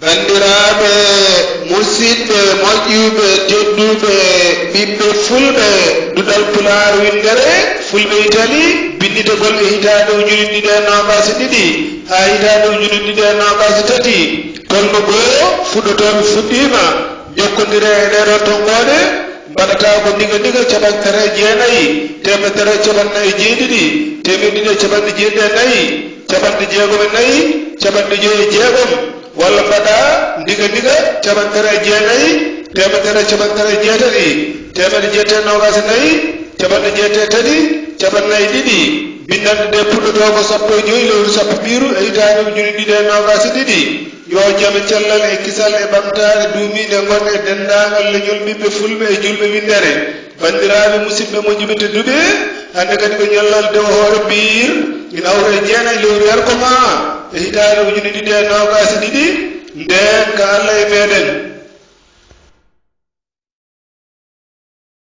bandiraɓe musidɓe moƴƴuɓe tedduɓe ɓiɓɓe fulɓe duɗal pular windere fulɓe itali binditagol e hitande ujunere ɗiɗi e nogas ɗiɗi ha hitande ujunere ɗiɗi e nogas tati tolno goo fuɗɗotoɓe fuɗɗima jokkodire e ɗeɗo tonggode mbaɗata ko diga caɓantere jeenayyi temedere caɓannayi jeeɗiɗi temedde caɓanɗe jeeɗiɗi e nayyi caɓanɗe jeegom e nayyi caɓanɗe joyi e jeegom walla mbaɗa diga caɓantere jeenayyi temedere caɓantere jeetati temedde jeetati nogas nayyi caɓanɗe jeetati tati caɓannayi ɗiɗi bindande nde puɗɗoto ko sappo e joyi lewru sappo ɓiiru e hitande ujunere ɗiɗi e nogas ɗiɗi yo jaam cellal e kisal e ɓamtare duumide gonɗe e dendagal leñol ɓiɓɓe fulɓe e julɓe windere bandiraɓe musidɓe moƴƴuɓe tedduɓe hande kadi ko ñallal dewo hoore biir ina hawre e jeenayyi lewru yarkoma e hitande ujunere ɗiɗi e nogas ɗiɗi nden ka Allah e meɗen